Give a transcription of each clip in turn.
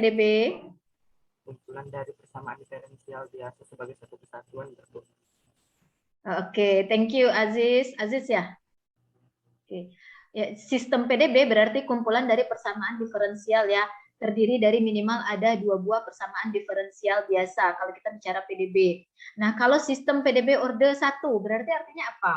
PDB? Kumpulan dari persamaan diferensial biasa sebagai satu kesatuan. Oke, thank you Aziz. Aziz ya? Oke. Ya, sistem PDB berarti kumpulan dari persamaan diferensial ya, terdiri dari minimal ada 2 buah persamaan diferensial biasa kalau kita bicara PDB. Nah, kalau sistem PDB orde 1 berarti artinya apa?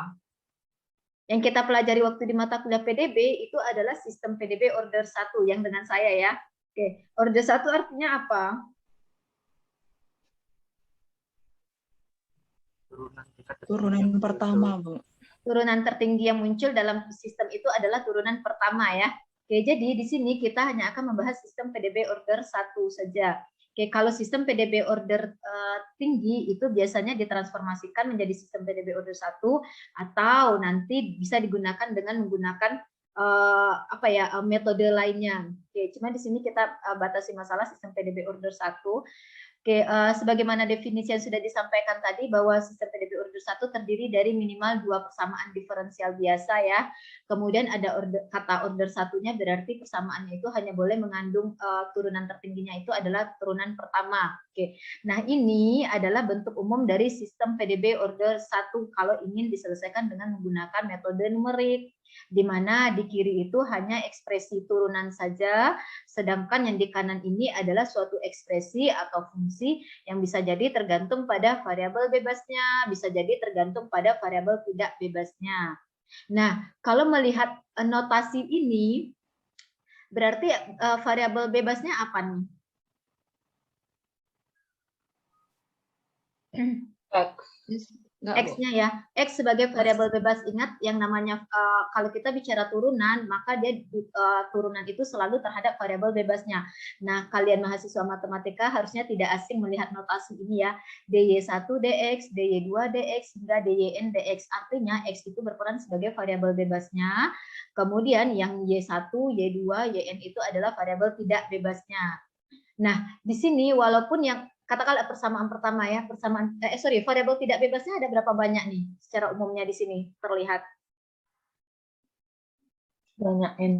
Yang kita pelajari waktu di mata kuliah PDB itu adalah sistem PDB order 1 yang dengan saya ya. Oke, order 1 artinya apa? Turunan pertama, Bu. Turunan tertinggi yang muncul dalam sistem itu adalah turunan pertama ya. Oke, jadi di sini kita hanya akan membahas sistem PDB order 1 saja. Oke, kalau sistem PDB order tinggi itu biasanya ditransformasikan menjadi sistem PDB order 1 atau nanti bisa digunakan dengan menggunakan metode lainnya. Oke, cuma di sini kita batasi masalah sistem PDB order 1. Oke, sebagaimana definisi yang sudah disampaikan tadi bahwa sistem PDB order 1 terdiri dari minimal 2 persamaan diferensial biasa ya. Kemudian ada kata order satunya berarti persamaannya itu hanya boleh mengandung turunan tertingginya itu adalah turunan pertama. Oke. Nah, ini adalah bentuk umum dari sistem PDB order 1 kalau ingin diselesaikan dengan menggunakan metode numerik, di mana di kiri itu hanya ekspresi turunan saja, sedangkan yang di kanan ini adalah suatu ekspresi atau fungsi yang bisa jadi tergantung pada variabel bebasnya, bisa jadi tergantung pada variabel tidak bebasnya. Nah, kalau melihat notasi ini, berarti variabel bebasnya apa nih? X-nya ya, X sebagai variabel bebas. Ingat yang namanya kalau kita bicara turunan, maka dia turunan itu selalu terhadap variabel bebasnya. Nah, kalian mahasiswa matematika harusnya tidak asing melihat notasi ini ya, dy1 dx, dy2 dx, hingga dyn dx. Artinya X itu berperan sebagai variabel bebasnya, kemudian yang y1, y2, yn itu adalah variabel tidak bebasnya. Nah, di sini walaupun yang katakanlah persamaan pertama ya, variabel tidak bebasnya ada berapa banyak nih secara umumnya di sini terlihat? Banyak N.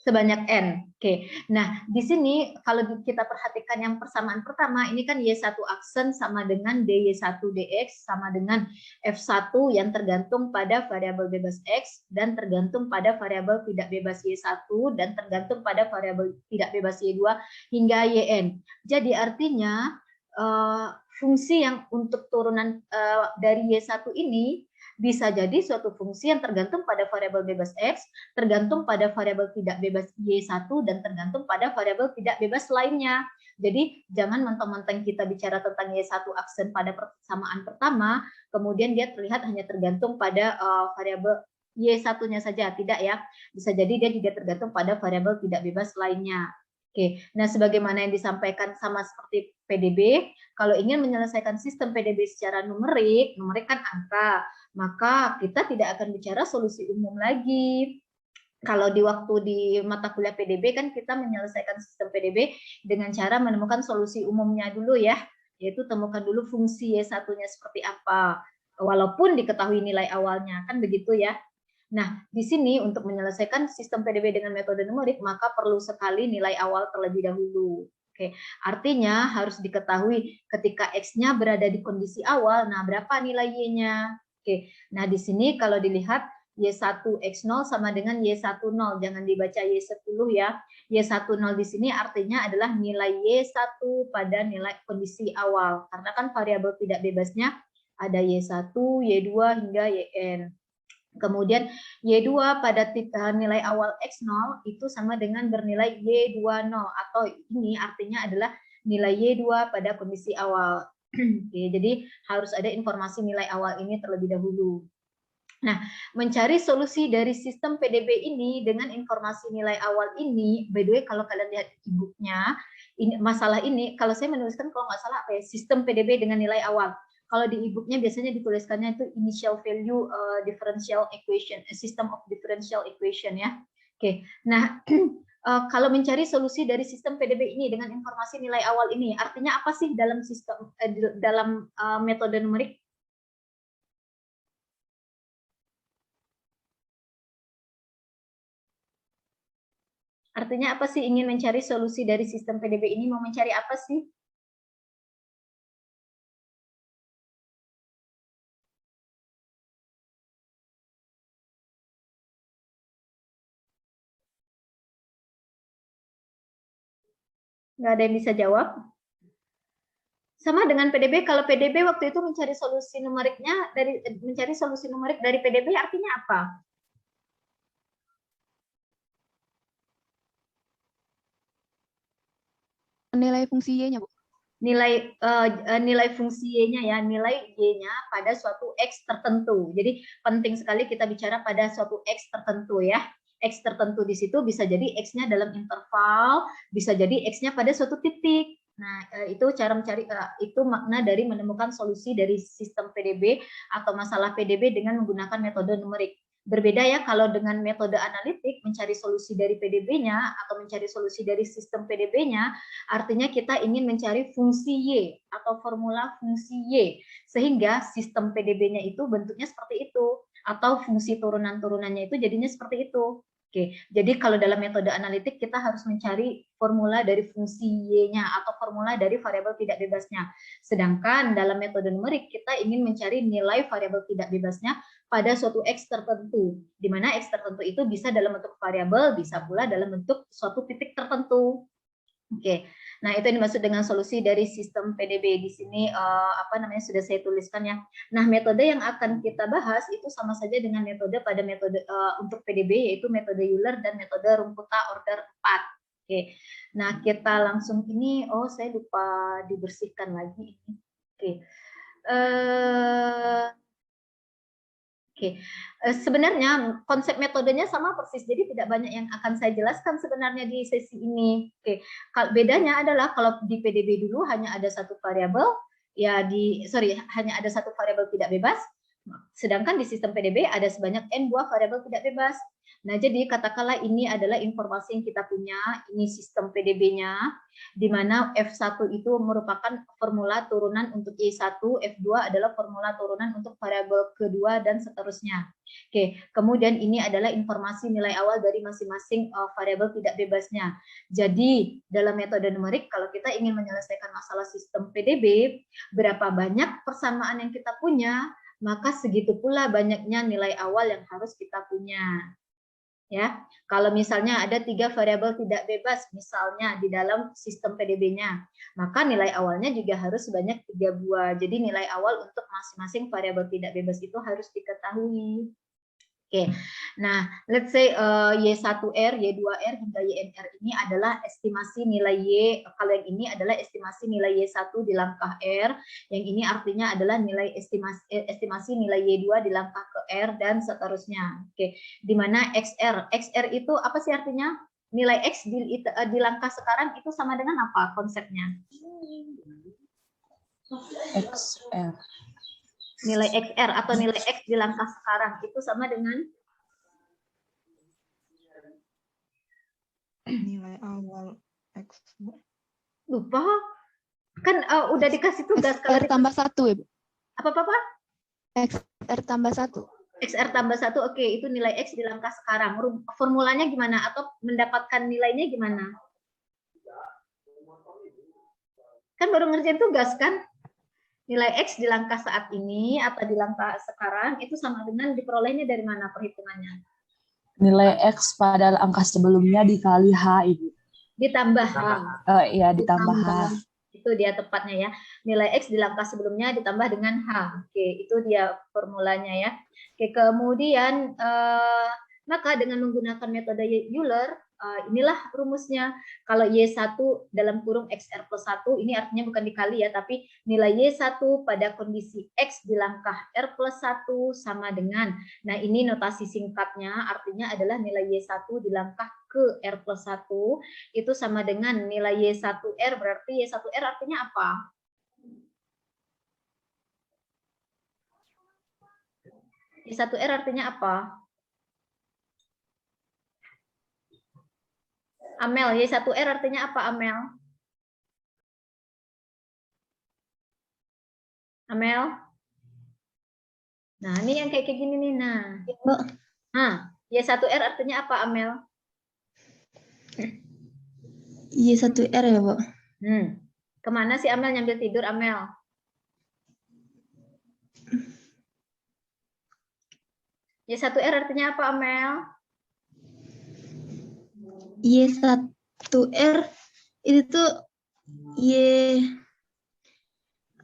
Sebanyak N. Oke. Nah, di sini kalau kita perhatikan yang persamaan pertama, ini kan Y1 aksen sama dengan dy1 dx sama dengan F1 yang tergantung pada variabel bebas X dan tergantung pada variabel tidak bebas Y1 dan tergantung pada variabel tidak bebas Y2 hingga Yn. Jadi artinya fungsi yang untuk turunan dari Y1 ini bisa jadi suatu fungsi yang tergantung pada variabel bebas X, tergantung pada variabel tidak bebas Y1, dan tergantung pada variabel tidak bebas lainnya. Jadi jangan mentang-mentang kita bicara tentang Y1 aksen pada persamaan pertama, kemudian dia terlihat hanya tergantung pada variabel Y1-nya saja, tidak ya. Bisa jadi dia juga tergantung pada variabel tidak bebas lainnya. Oke, nah sebagaimana yang disampaikan sama seperti PDB, kalau ingin menyelesaikan sistem PDB secara numerik kan angka, maka kita tidak akan bicara solusi umum lagi. Kalau di waktu di mata kuliah PDB kan kita menyelesaikan sistem PDB dengan cara menemukan solusi umumnya dulu ya, yaitu temukan dulu fungsi Y1-nya seperti apa, walaupun diketahui nilai awalnya, kan begitu ya. Nah, di sini untuk menyelesaikan sistem PDB dengan metode numerik, maka perlu sekali nilai awal terlebih dahulu. Oke, artinya harus diketahui ketika X-nya berada di kondisi awal, nah berapa nilai Y-nya? Oke, nah di sini kalau dilihat Y1X0 sama dengan Y10, jangan dibaca Y10 ya. Y10 di sini artinya adalah nilai Y1 pada nilai kondisi awal, karena kan variabel tidak bebasnya ada Y1, Y2 hingga Yn. Kemudian Y2 pada nilai awal X0 itu sama dengan bernilai Y20, atau ini artinya adalah nilai Y2 pada kondisi awal. Oke, jadi harus ada informasi nilai awal ini terlebih dahulu. Nah, mencari solusi dari sistem PDB ini dengan informasi nilai awal ini, by the way kalau kalian lihat e-booknya, masalah ini, kalau saya menuliskan kalau nggak salah apa ya, sistem PDB dengan nilai awal. Kalau di e-booknya biasanya dituliskannya itu initial value differential equation, system of differential equation ya. Oke, nah kalau mencari solusi dari sistem PDB ini dengan informasi nilai awal ini, artinya apa sih dalam sistem dalam metode numerik? Artinya apa sih ingin mencari solusi dari sistem PDB ini? Mau mencari apa sih? Nggak ada yang bisa jawab? Sama dengan PDB, kalau PDB waktu itu mencari solusi numeriknya dari PDB artinya apa? Nilai fungsi Y-nya, Bu. Nilai fungsi Y-nya ya, nilai Y-nya pada suatu X tertentu. Jadi penting sekali kita bicara pada suatu X tertentu ya. X tertentu di situ bisa jadi X-nya dalam interval, bisa jadi X-nya pada suatu titik. Nah, itu cara mencari, itu makna dari menemukan solusi dari sistem PDB atau masalah PDB dengan menggunakan metode numerik. Berbeda ya kalau dengan metode analitik mencari solusi dari PDB-nya atau mencari solusi dari sistem PDB-nya, artinya kita ingin mencari fungsi Y atau formula fungsi Y, sehingga sistem PDB-nya itu bentuknya seperti itu, atau fungsi turunan-turunannya itu jadinya seperti itu. Oke, jadi kalau dalam metode analitik kita harus mencari formula dari fungsi Y-nya atau formula dari variabel tidak bebasnya. Sedangkan dalam metode numerik kita ingin mencari nilai variabel tidak bebasnya pada suatu X tertentu, di mana X tertentu itu bisa dalam bentuk variabel, bisa pula dalam bentuk suatu titik tertentu. Oke, nah itu yang dimaksud dengan solusi dari sistem PDB di sini sudah saya tuliskan ya. Nah metode yang akan kita bahas itu sama saja dengan metode untuk PDB yaitu metode Euler dan metode Rumputa order 4. Oke, nah kita langsung ini, saya lupa dibersihkan lagi ini. Oke. Oke, sebenarnya konsep metodenya sama persis, jadi tidak banyak yang akan saya jelaskan sebenarnya di sesi ini. Oke, bedanya adalah kalau di PDB dulu hanya ada satu variabel, hanya ada satu variabel tidak bebas, sedangkan di sistem PDB ada sebanyak n buah variabel tidak bebas. Nah, jadi katakanlah ini adalah informasi yang kita punya, ini sistem PDB-nya, di mana F1 itu merupakan formula turunan untuk Y1, F2 adalah formula turunan untuk variabel kedua, dan seterusnya. Oke, kemudian ini adalah informasi nilai awal dari masing-masing variabel tidak bebasnya. Jadi, dalam metode numerik, kalau kita ingin menyelesaikan masalah sistem PDB, berapa banyak persamaan yang kita punya, maka segitu pula banyaknya nilai awal yang harus kita punya. Ya, kalau misalnya ada 3 variabel tidak bebas misalnya di dalam sistem PDB-nya, maka nilai awalnya juga harus sebanyak 3 buah. Jadi nilai awal untuk masing-masing variabel tidak bebas itu harus diketahui. Oke, nah let's say Y1R, Y2R hingga YNR ini adalah estimasi nilai Y. Kalau yang ini adalah estimasi nilai Y1 di langkah R, yang ini artinya adalah nilai estimasi nilai Y2 di langkah ke R, dan seterusnya. Oke, di mana XR itu apa sih artinya? Nilai X di langkah sekarang itu sama dengan apa konsepnya? XR. Nilai XR atau nilai X di langkah sekarang itu sama dengan Nilai awal X. lupa kan, udah dikasih tugas XR tambah 1 ya, Bu. apa XR tambah 1. XR tambah 1, oke, itu nilai X di langkah sekarang. Formulanya gimana atau mendapatkan nilainya gimana? Kan baru ngerjain tugas kan? Nilai X di langkah saat ini atau di langkah sekarang itu sama dengan diperolehnya dari mana perhitungannya? Nilai X pada angka sebelumnya dikali H, Ibu. Ditambah H. Iya, ditambah H. Itu dia tepatnya ya. Nilai X di langkah sebelumnya ditambah dengan H. Oke, itu dia formulanya ya. Oke, kemudian maka dengan menggunakan metode Euler, inilah rumusnya. Kalau Y1 dalam kurung XR plus 1, ini artinya bukan dikali ya, tapi nilai Y1 pada kondisi X di langkah R plus 1 sama dengan, nah ini notasi singkatnya, artinya adalah nilai Y1 di langkah ke R plus 1, itu sama dengan nilai Y1R, berarti Y1R artinya apa? Y1R artinya apa? Amel, Y1R artinya apa, Amel? Amel? Nah, ini yang kayak gini nih, nah. Y1R artinya apa, Amel? Y1R ya, Bu? Kemana sih Amel nyambil tidur, Amel? Y1R artinya apa, Amel? Y1R itu tuh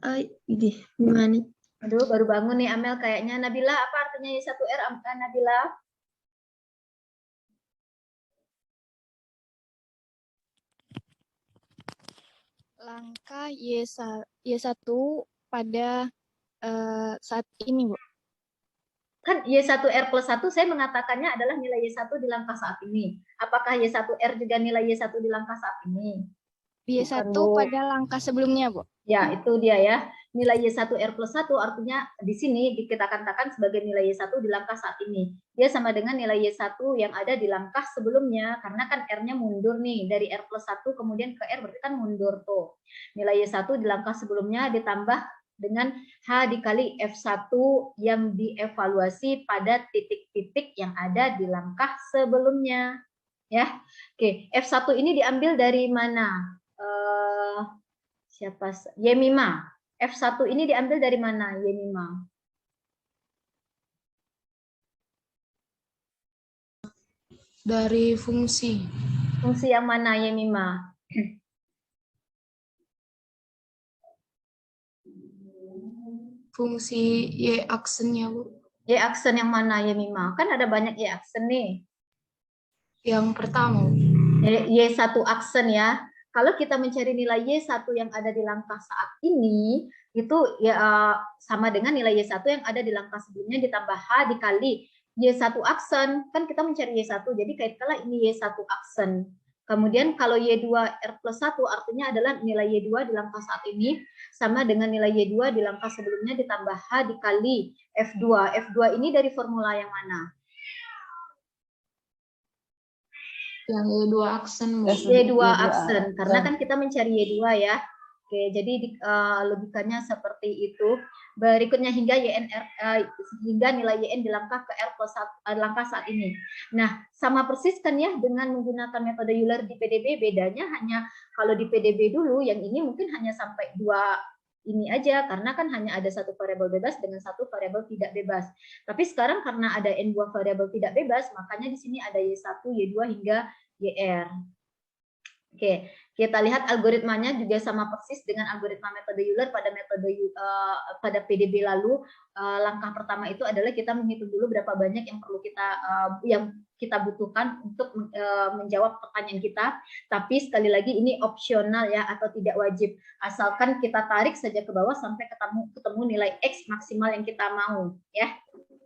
ini gimana? Aduh, baru bangun nih Amel kayaknya. Nabila, apa artinya Y1R, Nabila? Langkah Y1 pada saat ini, Bu. Kan Y1R plus 1 saya mengatakannya adalah nilai Y1 di langkah saat ini. Apakah Y1R juga nilai Y1 di langkah saat ini? Y1 pada langkah sebelumnya, Bu. Ya, itu dia ya. Nilai Y1R plus 1 artinya di sini kita katakan sebagai nilai Y1 di langkah saat ini. Dia sama dengan nilai Y1 yang ada di langkah sebelumnya. Karena kan R-nya mundur nih. Dari R plus 1 kemudian ke R berarti kan mundur tuh. Nilai Y1 di langkah sebelumnya ditambah dengan H dikali F1 yang dievaluasi pada titik-titik yang ada di langkah sebelumnya. Ya, oke. F1 ini diambil dari mana? Siapa? Yemima. F1 ini diambil dari mana, Yemima? Dari fungsi. Fungsi yang mana, Yemima? Fungsi Y aksennya, Bu. Y aksen yang mana, Yemima? Kan ada banyak Y aksen nih. Yang pertama. Y1 aksen ya. Kalau kita mencari nilai Y1 yang ada di langkah saat ini, itu ya sama dengan nilai Y1 yang ada di langkah sebelumnya ditambah H dikali Y1 aksen. Kan kita mencari Y1, jadi kaitkanlah ini Y1 aksen. Kemudian kalau Y2 R plus 1 artinya adalah nilai Y2 di langkah saat ini sama dengan nilai Y2 di langkah sebelumnya ditambah H dikali F2. F2 ini dari formula yang mana? Yang Y2 aksen. Y2 aksen, karena kan kita mencari Y2 ya. Oke, jadi logikanya seperti itu. Berikutnya hingga hingga nilai YN di langkah ke R plus 1, langkah saat ini. Nah, sama persis kan ya dengan menggunakan metode Euler di PDB, bedanya hanya kalau di PDB dulu yang ini mungkin hanya sampai 2 ini aja, karena kan hanya ada satu variabel bebas dengan satu variabel tidak bebas. Tapi sekarang karena ada N buah variabel tidak bebas, makanya di sini ada Y1, Y2 hingga YR. Oke, kita lihat algoritmanya juga sama persis dengan algoritma metode Euler pada PDB lalu. Langkah pertama itu adalah kita menghitung dulu berapa banyak yang perlu kita butuhkan untuk menjawab pertanyaan kita. Tapi sekali lagi ini opsional ya, atau tidak wajib. Asalkan kita tarik saja ke bawah sampai ketemu nilai X maksimal yang kita mau ya.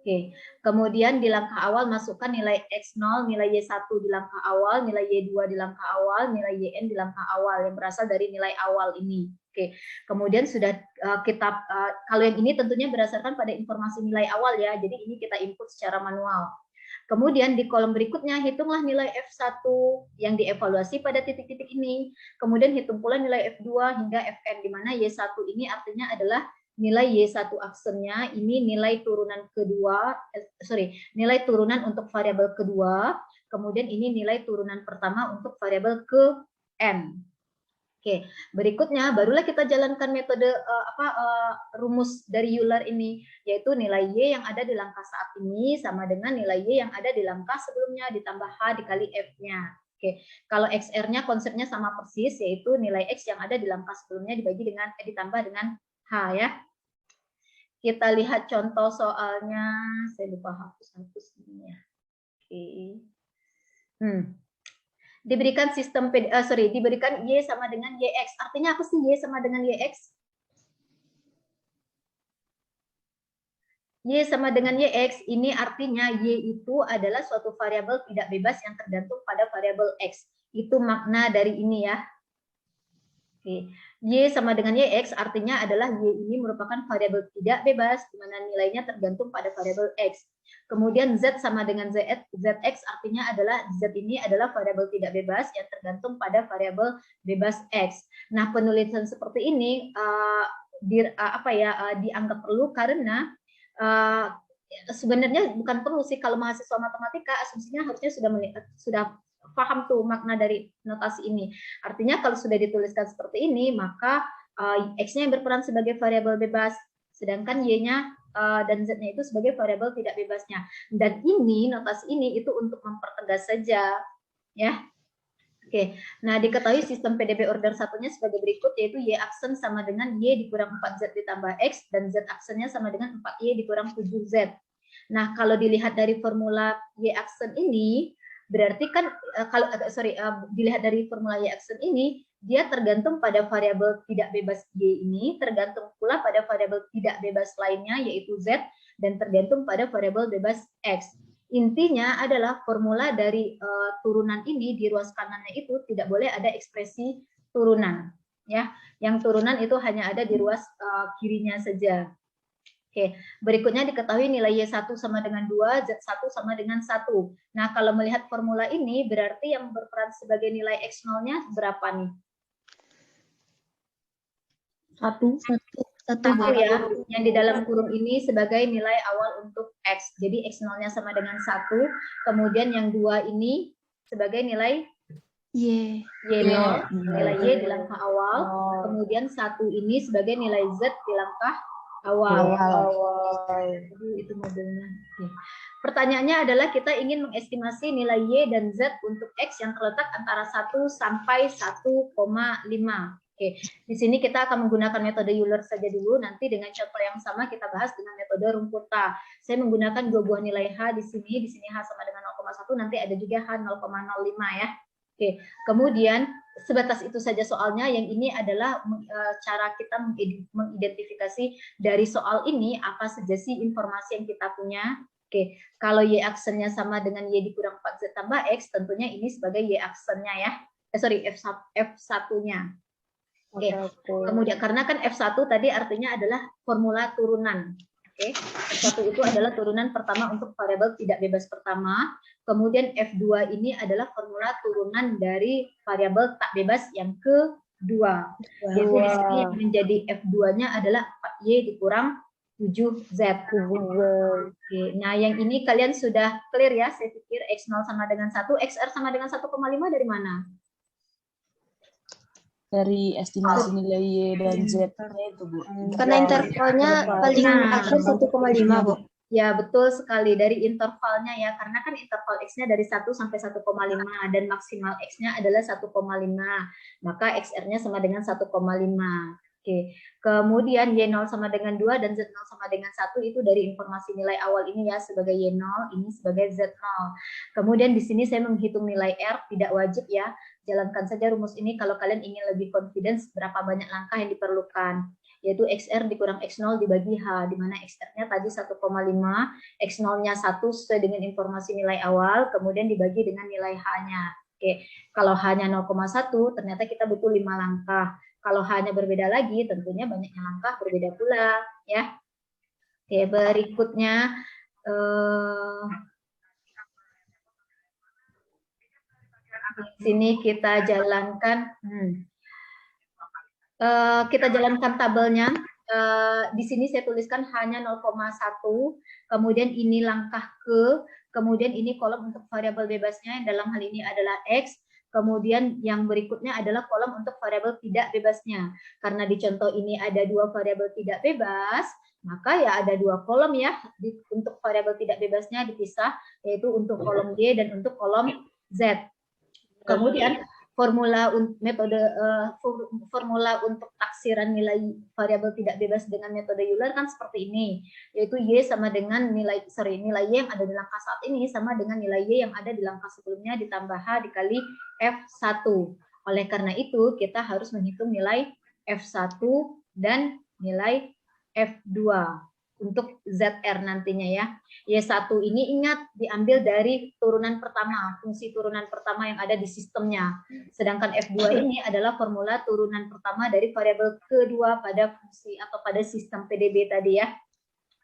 Oke, kemudian di langkah awal masukkan nilai X0, nilai Y1 di langkah awal, nilai Y2 di langkah awal, nilai YN di langkah awal yang berasal dari nilai awal ini. Oke, kemudian sudah kalau yang ini tentunya berdasarkan pada informasi nilai awal ya, jadi ini kita input secara manual. Kemudian di kolom berikutnya hitunglah nilai F1 yang dievaluasi pada titik-titik ini. Kemudian hitung pula nilai F2 hingga Fn, di mana Y1 ini artinya adalah nilai Y1 aksennya, ini nilai turunan kedua, nilai turunan untuk variabel kedua, kemudian ini nilai turunan pertama untuk variabel ke N. Oke, berikutnya barulah kita jalankan metode rumus dari Euler ini, yaitu nilai Y yang ada di langkah saat ini sama dengan nilai Y yang ada di langkah sebelumnya ditambah H dikali F-nya. Oke, kalau XR-nya konsepnya sama persis, yaitu nilai X yang ada di langkah sebelumnya ditambah dengan H ya. Kita lihat contoh soalnya, saya lupa hapus ini ya. Oke. Diberikan diberikan Y sama dengan YX. Artinya apa sih Y sama dengan YX? Y sama dengan YX ini artinya Y itu adalah suatu variabel tidak bebas yang tergantung pada variabel X. Itu makna dari ini ya. Oke. Y sama dengan YX artinya adalah Y ini merupakan variabel tidak bebas di mana nilainya tergantung pada variabel X. Kemudian Z sama dengan ZX artinya adalah Z ini adalah variabel tidak bebas yang tergantung pada variabel bebas X. Nah, penulisan seperti ini dianggap perlu karena sebenarnya bukan perlu sih, kalau mahasiswa matematika asumsinya harusnya sudah paham tuh makna dari notasi ini. Artinya kalau sudah dituliskan seperti ini, maka X-nya yang berperan sebagai variabel bebas, sedangkan Y-nya dan Z-nya itu sebagai variabel tidak bebasnya. Dan ini, notasi ini itu untuk mempertegas saja, ya. Oke, nah diketahui sistem PDB order satunya sebagai berikut, yaitu Y aksen sama dengan Y dikurang 4Z ditambah X, dan Z aksennya sama dengan 4Y dikurang 7Z. Nah, kalau dilihat dari formula Y aksen ini, berarti kan dilihat dari formula Y aksen ini, dia tergantung pada variabel tidak bebas Y ini, tergantung pula pada variabel tidak bebas lainnya, yaitu Z, dan tergantung pada variabel bebas X. Intinya adalah formula dari turunan ini di ruas kanannya itu tidak boleh ada ekspresi turunan, ya. Yang turunan itu hanya ada di ruas kirinya saja. Oke, berikutnya diketahui nilai Y1 sama dengan 2, Z1 sama dengan 1. Nah, kalau melihat formula ini, berarti yang berperan sebagai nilai X0-nya berapa nih? 1 ya, yang di dalam kurung ini sebagai nilai awal untuk X. Jadi X0-nya sama dengan 1, kemudian yang 2 ini sebagai nilai Y. Y0, nilai Y di langkah awal, kemudian 1 ini sebagai nilai Z di langkah awal. Jadi itu modelnya. Oke. Pertanyaannya adalah kita ingin mengestimasi nilai Y dan Z untuk X yang terletak antara 1 sampai 1,5. Oke, di sini kita akan menggunakan metode Euler saja dulu. Nanti dengan contoh yang sama kita bahas dengan metode Rumputa. Saya menggunakan dua buah nilai H di sini H sama dengan 0,1, nanti ada juga H 0,05 ya. Oke, kemudian sebatas itu saja soalnya. Yang ini adalah cara kita mengidentifikasi dari soal ini apa saja sih informasi yang kita punya. Oke, kalau Y aksennya sama dengan Y dikurang 4Z tambah X, tentunya ini sebagai Y aksennya ya. F1-nya. Oke, kemudian karena kan F1 tadi artinya adalah formula turunan. Oke, F1 itu adalah turunan pertama untuk variabel tidak bebas pertama. Kemudian F2 ini adalah formula turunan dari variabel tak bebas yang kedua. Jadi di sini menjadi F2-nya adalah 4Y dikurang 7Z. Oke, nah yang ini kalian sudah clear ya, saya pikir X0 sama dengan 1, XR sama dengan 1,5 dari mana? Dari estimasi nilai Y dan Z-nya itu, Bu. Karena intervalnya paling akhir 1,5, Bu. Ya, betul sekali. Dari intervalnya ya, karena kan interval X-nya dari 1 sampai 1,5 dan maksimal X-nya adalah 1,5. Maka XR-nya sama dengan 1,5. Oke. Kemudian Y0 sama dengan 2 dan Z0 sama dengan 1 itu dari informasi nilai awal ini ya, sebagai Y0, ini sebagai Z0. Kemudian di sini saya menghitung nilai R, tidak wajib ya. Jalankan saja rumus ini kalau kalian ingin lebih confidence berapa banyak langkah yang diperlukan, yaitu XR dikurang X0 dibagi H, di mana XR-nya tadi 1,5, X0-nya 1 sesuai dengan informasi nilai awal, kemudian dibagi dengan nilai H-nya. Oke, kalau H-nya 0,1, ternyata kita butuh 5 langkah. Kalau H-nya berbeda lagi, tentunya banyaknya langkah berbeda pula, ya. Oke, berikutnya sini kita jalankan tabelnya. Di sini saya tuliskan hanya 0,1, kemudian ini langkah ke, kemudian ini kolom untuk variabel bebasnya, yang dalam hal ini adalah X, kemudian yang berikutnya adalah kolom untuk variabel tidak bebasnya. Karena di contoh ini ada dua variabel tidak bebas, maka ya ada dua kolom ya, untuk variabel tidak bebasnya dipisah, yaitu untuk kolom Y dan untuk kolom Z. Kemudian formula untuk taksiran nilai variabel tidak bebas dengan metode Euler kan seperti ini, yaitu Y sama dengan nilai Y yang ada di langkah saat ini sama dengan nilai Y yang ada di langkah sebelumnya ditambah H dikali F1. Oleh karena itu kita harus menghitung nilai F1 dan nilai F2 untuk ZR nantinya ya. Y1 ini ingat diambil dari turunan pertama, fungsi turunan pertama yang ada di sistemnya. Sedangkan F2 ini adalah formula turunan pertama dari variabel kedua pada fungsi atau pada sistem PDB tadi ya.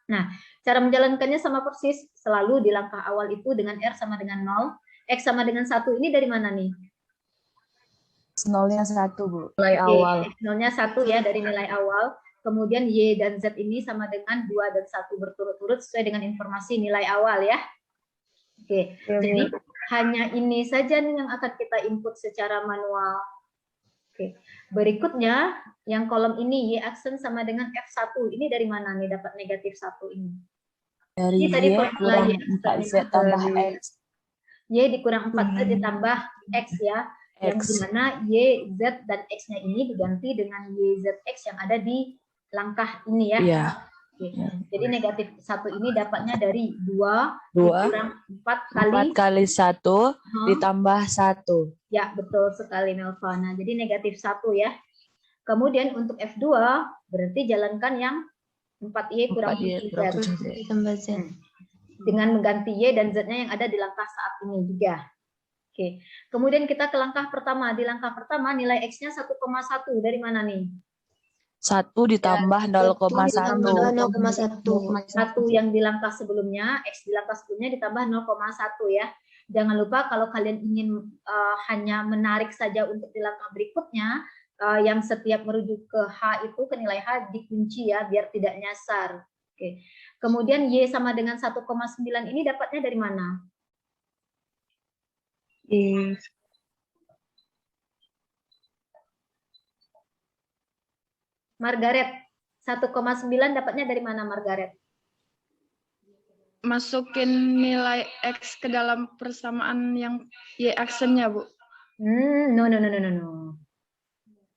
Nah, cara menjalankannya sama persis, selalu di langkah awal itu dengan R sama dengan 0, X sama dengan 1 ini dari mana nih? X0-nya 1, Bu. Nilai awal. X0-nya 1 ya, dari nilai awal. Kemudian Y dan Z ini sama dengan 2 dan 1 berturut-turut sesuai dengan informasi nilai awal ya. Oke, jadi hanya ini saja nih yang akan kita input secara manual. Oke. Berikutnya, yang kolom ini, Y aksen sama dengan F1. Ini dari mana nih dapat negatif 1 ini? Dari Ini tadi Y formula kurang Y 4Z tambah dari X. Y dikurang 4Z ditambah X ya. Yang X. dimana Y, Z, dan X-nya ini diganti dengan Y, Z, X yang ada di langkah ini ya. Iya. Oke. Jadi negatif 1 ini dapatnya dari 2 2 dikurang 4 kali 4 kali 1 ditambah 1. Ya, betul sekali Nelva. Nah, jadi negatif 1 ya. Kemudian untuk F2 berarti jalankan yang 4Y kurang 4Y 7Z. kurang 7Z. Tambah Z. Dengan mengganti Y dan Z-nya yang ada di langkah saat ini juga. Oke. Kemudian kita ke langkah pertama. Di langkah pertama nilai X-nya 1,1. Dari mana nih? 1 ditambah 0,1. 1 yang di langkah sebelumnya, X di langkah sebelumnya ditambah 0,1 ya. Jangan lupa kalau kalian ingin hanya menarik saja untuk di langkah berikutnya, yang setiap merujuk ke H itu, ke nilai H dikunci ya, biar tidak nyasar. Oke. Kemudian Y sama dengan 1,9 ini dapatnya dari mana? Margaret, 1,9 dapatnya dari mana Margaret? Masukin nilai X ke dalam persamaan yang Y aksennya, Bu. No.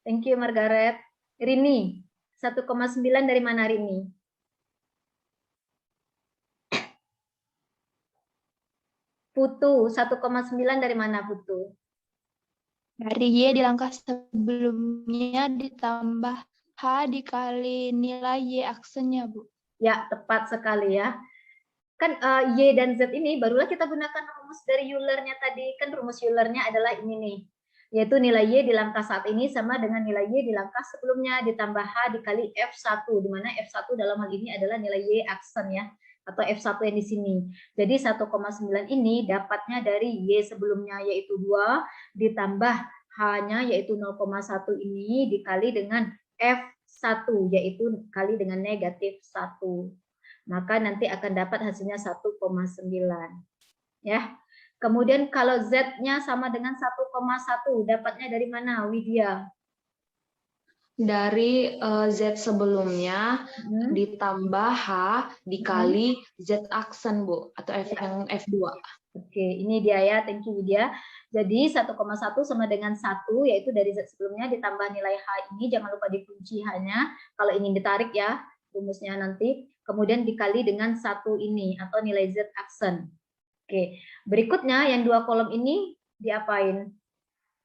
Thank you Margaret. Rini, 1,9 dari mana Rini? Putu, 1,9 dari mana Putu? Dari Y di langkah sebelumnya ditambah H dikali nilai Y aksennya, Bu. Ya, tepat sekali ya. Kan Y dan Z ini barulah kita gunakan rumus dari Euler-nya tadi. Kan rumus Euler-nya adalah ini nih. Yaitu nilai Y di langkah saat ini sama dengan nilai Y di langkah sebelumnya ditambah H dikali F1. Di mana F1 dalam hal ini adalah nilai Y aksen ya. Atau F1 yang di sini. Jadi 1,9 ini dapatnya dari Y sebelumnya yaitu 2 ditambah H-nya yaitu 0,1 ini dikali dengan F1 yaitu kali dengan negatif 1. Maka nanti akan dapat hasilnya 1,9. Ya. Kemudian kalau Z-nya sama dengan 1,1 dapatnya dari mana Widya? Dari Z sebelumnya ditambah H dikali Z aksen, Bu, atau F yang F2. Oke, ini dia ya, thank you Widya. Jadi 1,1 sama dengan 1, yaitu dari Z sebelumnya ditambah nilai H ini, jangan lupa dikunci H-nya, kalau ingin ditarik ya, rumusnya nanti. Kemudian dikali dengan 1 ini, atau nilai Z aksen. Oke, berikutnya yang 2 kolom ini diapain?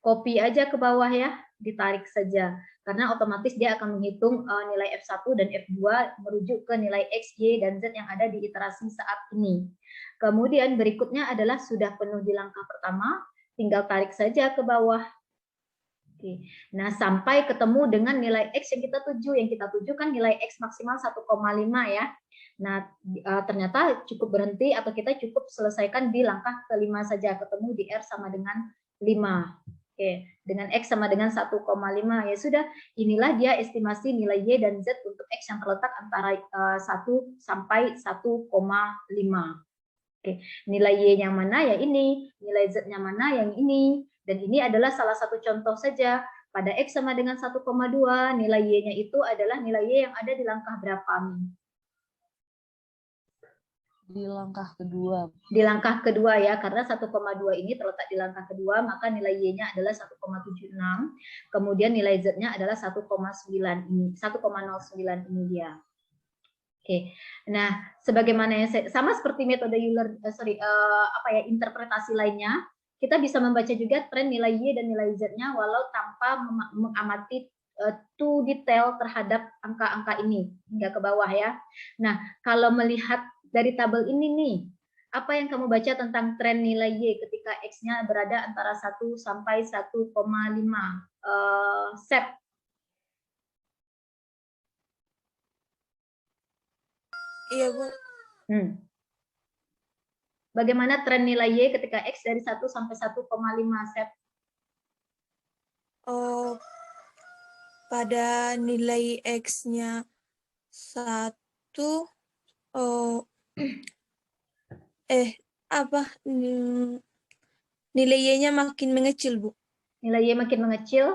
Copy aja ke bawah ya, ditarik saja. Karena otomatis dia akan menghitung nilai F1 dan F2 merujuk ke nilai X, Y, dan Z yang ada di iterasi saat ini. Kemudian berikutnya adalah sudah penuh di langkah pertama, tinggal tarik saja ke bawah. Oke. Nah, sampai ketemu dengan nilai X yang kita tuju. Yang kita tuju kan nilai X maksimal 1,5 ya. Nah, ternyata cukup berhenti atau kita cukup selesaikan di langkah kelima saja, ketemu di R sama dengan 5. Oke, dengan X sama dengan 1,5 ya sudah, inilah dia estimasi nilai Y dan Z untuk X yang terletak antara 1 sampai 1,5. Oke, nilai Y-nya mana ya ini, nilai Z-nya mana yang ini, dan ini adalah salah satu contoh saja. Pada X sama dengan 1,2, nilai Y-nya itu adalah nilai Y yang ada di langkah berapa nih? Di langkah kedua. Di langkah kedua ya, karena 1,2 ini terletak di langkah kedua, maka nilai Y-nya adalah 1,76, kemudian nilai Z-nya adalah 1,09 ini, 1,09 ini dia. Oke, nah sebagaimana yang sama seperti metode Euler, interpretasi lainnya, kita bisa membaca juga tren nilai Y dan nilai Z-nya walau tanpa mengamati too detail terhadap angka-angka ini hingga ke bawah ya. Nah, kalau melihat dari tabel ini nih, apa yang kamu baca tentang tren nilai Y ketika X-nya berada antara 1 sampai 1,5 set? Iya, Bu. Bagaimana tren nilai Y ketika X dari 1 sampai 1,5 set? Oh, pada nilai X-nya 1, nilai Y-nya makin mengecil, Bu. Nilai Y makin mengecil.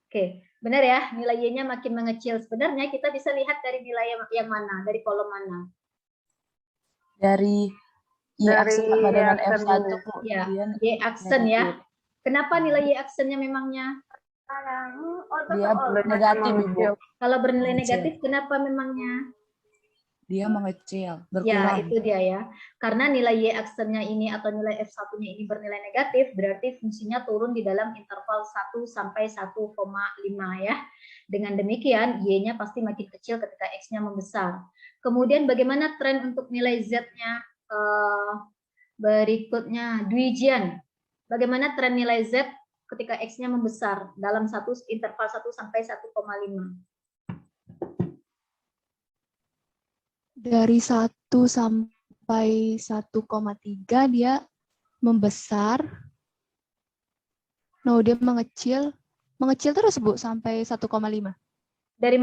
Oke, benar ya, nilai Y-nya makin mengecil. Sebenarnya kita bisa lihat dari nilai yang mana, dari kolom mana. Dari Y aksen sama dengan F1, Bu. Ya, Dia Y aksen ya. negatif. Kenapa nilai Y aksennya memangnya? Dia negatif, Ibu. Kalau bernilai Mengecil. negatif, kenapa memangnya? Dia mengecil, Ya, berkurang. itu dia ya. Karena nilai Y aksennya ini atau nilai F1-nya ini bernilai negatif, berarti fungsinya turun di dalam interval 1 sampai 1,5 ya. Dengan demikian, Y-nya pasti makin kecil ketika X-nya membesar. Kemudian bagaimana tren untuk nilai Z-nya? Berikutnya, Dwijian. Bagaimana tren nilai Z ketika X-nya membesar dalam interval 1 sampai 1,5? Dari 1 sampai 1,3 dia membesar. No, dia mengecil. Mengecil terus, Bu, sampai 1,5. Dari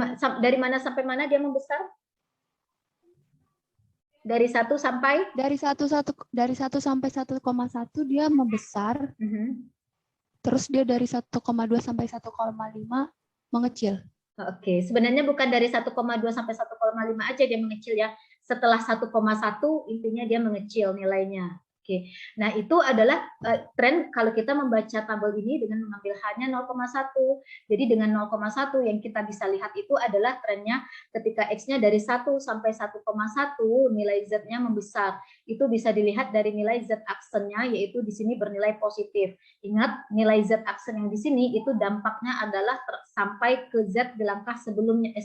mana sampai mana dia membesar? Dari 1 sampai? Dari 1 sampai 1,1 dia membesar. Terus dia dari 1,2 sampai 1,5 mengecil. Oke, sebenarnya bukan dari 1,2 sampai 1,5 aja dia mengecil ya. Setelah 1,1 intinya dia mengecil nilainya. Oke. Nah, itu adalah tren kalau kita membaca tabel ini dengan mengambil hanya 0,1. Jadi dengan 0,1 yang kita bisa lihat itu adalah trennya ketika X-nya dari 1 sampai 1,1 nilai Z-nya membesar. Itu bisa dilihat dari nilai Z aksennya, yaitu di sini bernilai positif. Ingat, nilai Z aksen yang di sini itu dampaknya adalah sampai ke Z di langkah sebelumnya,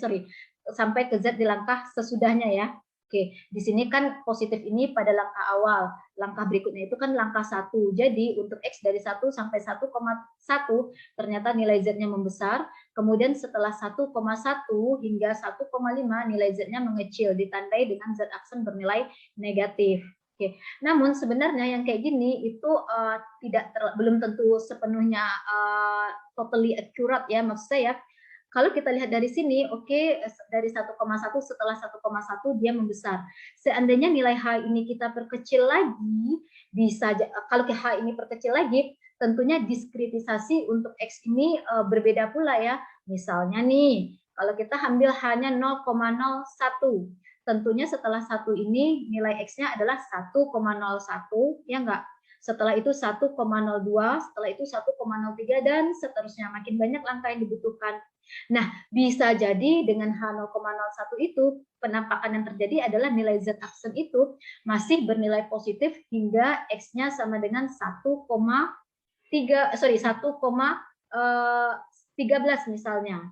sampai ke Z di langkah sesudahnya ya. Oke, di sini kan positif ini pada langkah awal. Langkah berikutnya itu kan langkah 1. Jadi untuk X dari 1 sampai 1,1 ternyata nilai Z-nya membesar. Kemudian setelah 1,1 hingga 1,5 nilai Z-nya mengecil, ditandai dengan Z aksen bernilai negatif. Oke. Namun sebenarnya yang kayak gini itu belum tentu sepenuhnya totally accurate ya, maksud saya. Kalau kita lihat dari sini, oke, dari 1,1 setelah 1,1 dia membesar. Seandainya nilai H ini kita perkecil lagi, bisa kalau H ini perkecil lagi, tentunya diskritisasi untuk X ini berbeda pula ya. Misalnya nih, kalau kita ambil hanya 0,01, tentunya setelah 1 ini nilai X-nya adalah 1,01, ya enggak? Setelah itu 1,02, setelah itu 1,03, dan seterusnya. Makin banyak langkah yang dibutuhkan. Nah, bisa jadi dengan H0,01 itu penampakan yang terjadi adalah nilai Z aksen itu masih bernilai positif hingga X-nya sama dengan 1,13 misalnya.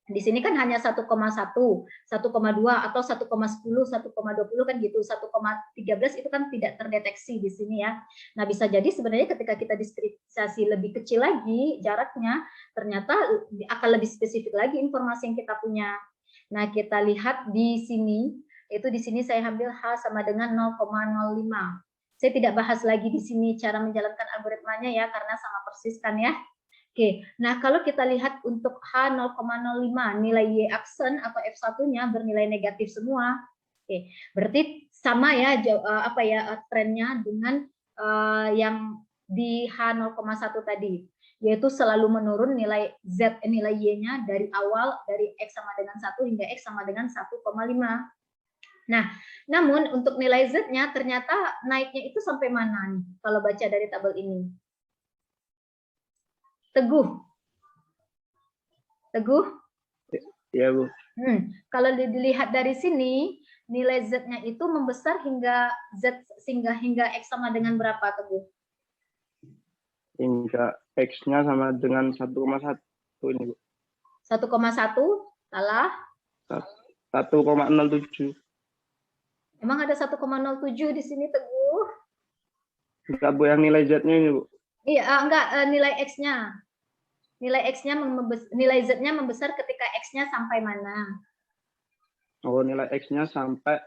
Di sini kan hanya 1,1, 1,2 atau 1,10, 1,20 kan gitu. 1,13 itu kan tidak terdeteksi di sini ya. Nah, bisa jadi sebenarnya ketika kita diskritisasi lebih kecil lagi jaraknya, ternyata akan lebih spesifik lagi informasi yang kita punya. Nah, kita lihat di sini, itu di sini saya ambil H sama dengan 0,05. Saya tidak bahas lagi di sini cara menjalankan algoritmanya ya, karena sama persis kan ya. Oke, nah kalau kita lihat untuk H0,05 nilai Y aksen atau F1-nya bernilai negatif semua. Oke, berarti sama ya trennya dengan yang di H0,1 tadi, yaitu selalu menurun nilai nilai Y-nya dari awal dari X sama dengan 1 hingga X sama dengan 1,5. Nah, namun untuk nilai Z-nya ternyata naiknya itu sampai mana nih kalau baca dari tabel ini? Teguh. Ya, Bu. Kalau dilihat dari sini, nilai Z-nya itu membesar hingga X sama dengan berapa, Teguh? Hingga X-nya sama dengan 1,1 ini, Bu. 1,1, salah? 1,07. Emang ada 1,07 di sini, Teguh? Enggak, Bu, yang nilai Z-nya ini, Bu. Iya, enggak, nilai X-nya. Nilai Z-nya membesar ketika X-nya sampai mana? Oh, nilai X-nya sampai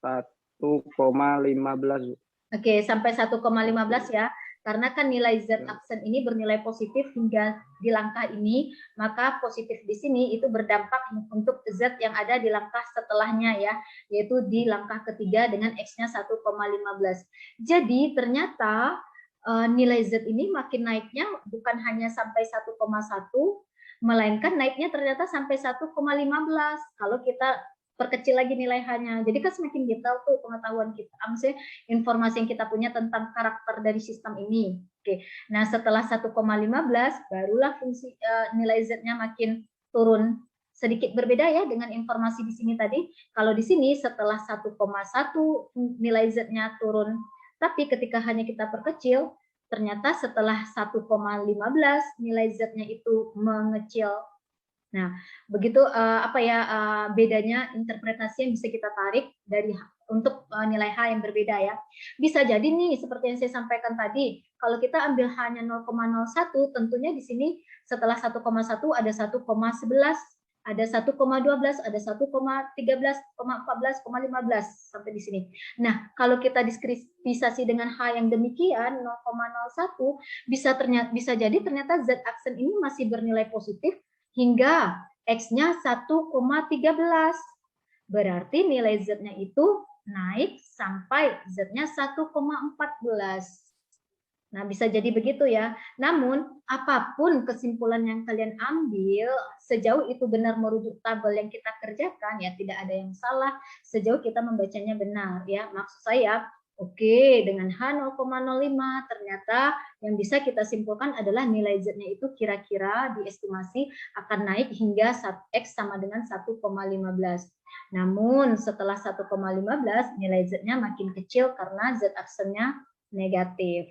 1,15. Oke, sampai 1,15 ya. Karena kan nilai Z aksen ini bernilai positif hingga di langkah ini, maka positif di sini itu berdampak untuk Z yang ada di langkah setelahnya ya, yaitu di langkah ketiga dengan X-nya 1,15. Jadi ternyata nilai Z ini makin naiknya bukan hanya sampai 1,1, melainkan naiknya ternyata sampai 1,15 kalau kita perkecil lagi nilai H-nya. Jadi kan semakin detail tuh pengetahuan kita, maksudnya informasi yang kita punya tentang karakter dari sistem ini. Oke. Nah, setelah 1,15 barulah fungsi nilai Z-nya makin turun. Sedikit berbeda ya dengan informasi di sini tadi. Kalau di sini setelah 1,1 nilai Z-nya turun. Tapi ketika hanya kita perkecil, ternyata setelah 1,15 nilai Z-nya itu mengecil. Nah, begitu bedanya interpretasi yang bisa kita tarik dari untuk nilai H yang berbeda ya. Bisa jadi nih seperti yang saya sampaikan tadi, kalau kita ambil hanya 0,01, tentunya di sini setelah 1,1 ada 1,11, ada 1,12, ada 1,13, 14, 15 sampai di sini. Nah, kalau kita diskritisasi dengan H yang demikian 0,01 bisa jadi ternyata Z aksen ini masih bernilai positif hingga X-nya 1,13. Berarti nilai Z-nya itu naik sampai Z-nya 1,14. Nah, bisa jadi begitu ya. Namun, apapun kesimpulan yang kalian ambil, sejauh itu benar merujuk tabel yang kita kerjakan, ya tidak ada yang salah sejauh kita membacanya benar. Ya, maksud saya, oke, dengan H 0,05 ternyata yang bisa kita simpulkan adalah nilai Z-nya itu kira-kira diestimasi akan naik hingga X sama dengan 1,15. Namun setelah 1,15 nilai Z-nya makin kecil karena Z aksennya negatif.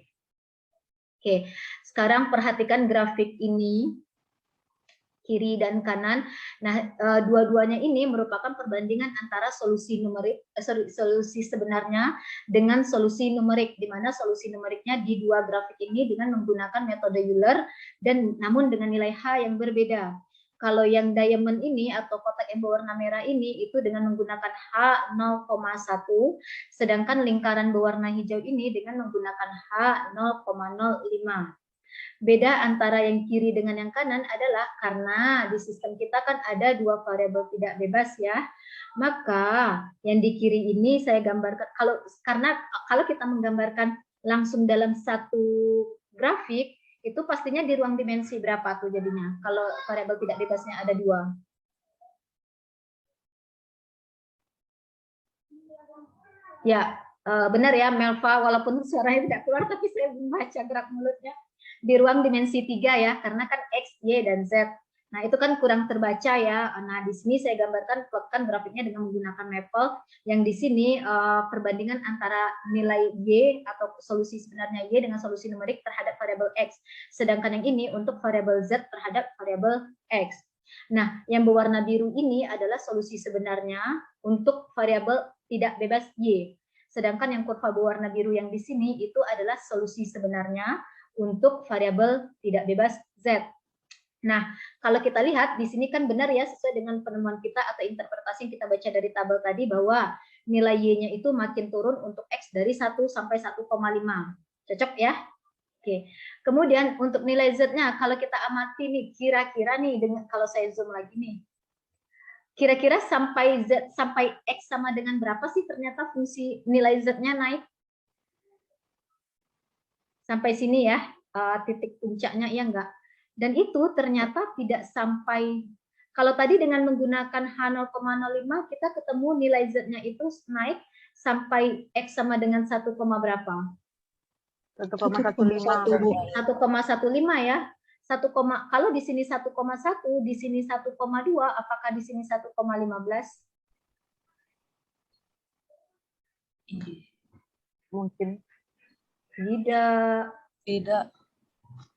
Oke, sekarang perhatikan grafik ini. Kiri dan kanan. Nah, dua-duanya ini merupakan perbandingan antara solusi numerik, solusi sebenarnya dengan solusi numerik, di mana solusi numeriknya di dua grafik ini dengan menggunakan metode Euler dan namun dengan nilai H yang berbeda. Kalau yang diamond ini atau kotak yang berwarna merah ini itu dengan menggunakan H 0,1, sedangkan lingkaran berwarna hijau ini dengan menggunakan H 0,05. Beda antara yang kiri dengan yang kanan adalah karena di sistem kita kan ada dua variabel tidak bebas ya. Maka yang di kiri ini saya gambarkan kalau kita menggambarkan langsung dalam satu grafik itu pastinya di ruang dimensi berapa tuh jadinya kalau variabel tidak bebasnya ada dua. Ya, benar ya Melva, walaupun suaranya tidak keluar tapi saya membaca gerak mulutnya. Di ruang dimensi 3 ya, karena kan X, Y, dan Z. Nah, itu kan kurang terbaca ya. Nah, di sini saya gambarkan, plotkan grafiknya dengan menggunakan Maple, yang di sini perbandingan antara nilai Y atau solusi sebenarnya Y dengan solusi numerik terhadap variabel X. Sedangkan yang ini untuk variabel Z terhadap variabel X. Nah, yang berwarna biru ini adalah solusi sebenarnya untuk variabel tidak bebas Y. Sedangkan yang kurva berwarna biru yang di sini itu adalah solusi sebenarnya untuk variabel tidak bebas Z. Nah, kalau kita lihat di sini kan benar ya sesuai dengan penemuan kita atau interpretasi yang kita baca dari tabel tadi bahwa nilai Y-nya itu makin turun untuk X dari 1 sampai 1,5. Cocok ya? Oke. Kemudian untuk nilai Z-nya kalau kita amati nih kira-kira nih dengan kalau saya zoom lagi nih. Kira-kira sampai X sama dengan berapa sih ternyata fungsi nilai Z-nya naik? Sampai sini ya, titik puncaknya ya enggak. Dan itu ternyata tidak sampai, kalau tadi dengan menggunakan H 0,05 kita ketemu nilai Z-nya itu naik sampai X sama dengan 1, berapa? 1,15. 1,15 ya. Kalau di sini 1,1, di sini 1,2, apakah di sini 1,15? Mungkin. Tidak.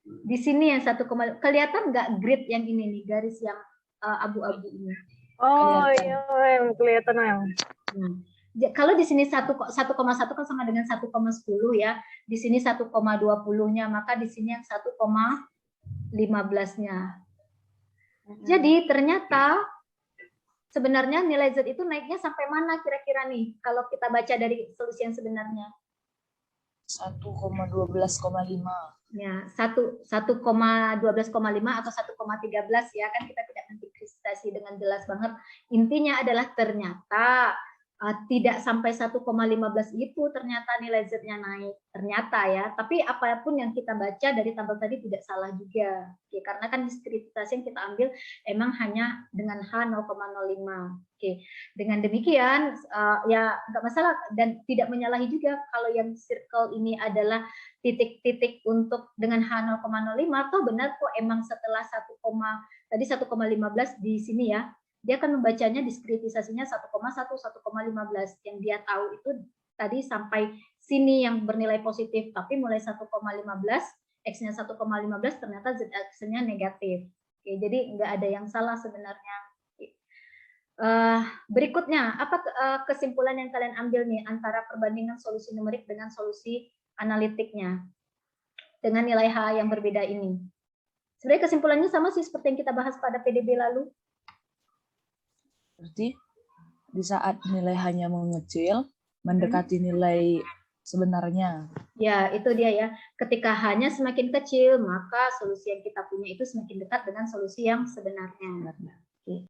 Di sini yang 1, kelihatan nggak grid yang ini nih, garis yang abu-abu ini? Oh iya, kelihatan yang. Kalau di sini 1,1 kan sama dengan 1,10 ya. Di sini 1,20-nya, maka di sini yang 1,15-nya. Jadi ternyata sebenarnya nilai Z itu naiknya sampai mana kira-kira nih kalau kita baca dari solusi yang sebenarnya? 1,12,5. Ya, 1,12,5 atau 1,13 ya, kan kita tidak mendiskripsi dengan jelas banget. Intinya adalah ternyata tidak sampai 1,15 itu ternyata nilai Z-nya naik. Ternyata ya, tapi apapun yang kita baca dari tabel tadi tidak salah juga. Oke, karena kan diskritisasi yang kita ambil emang hanya dengan H 0,05. Oke, dengan demikian ya nggak masalah dan tidak menyalahi juga kalau yang circle ini adalah titik-titik untuk dengan H 0,05 atau benar kok emang setelah 1,15 di sini ya, dia akan membacanya diskritisasinya 1,1, 1,15. Yang dia tahu itu tadi sampai sini yang bernilai positif, tapi mulai 1,15, X-nya 1,15 ternyata Z-nya negatif. Oke, jadi nggak ada yang salah sebenarnya. Berikutnya, apa kesimpulan yang kalian ambil nih antara perbandingan solusi numerik dengan solusi analitiknya dengan nilai H yang berbeda ini? Sebenarnya kesimpulannya sama sih seperti yang kita bahas pada PDB lalu. Berarti di saat nilai hanya mengecil, mendekati nilai sebenarnya. Ya, itu dia ya. Ketika hanya semakin kecil, maka solusi yang kita punya itu semakin dekat dengan solusi yang sebenarnya.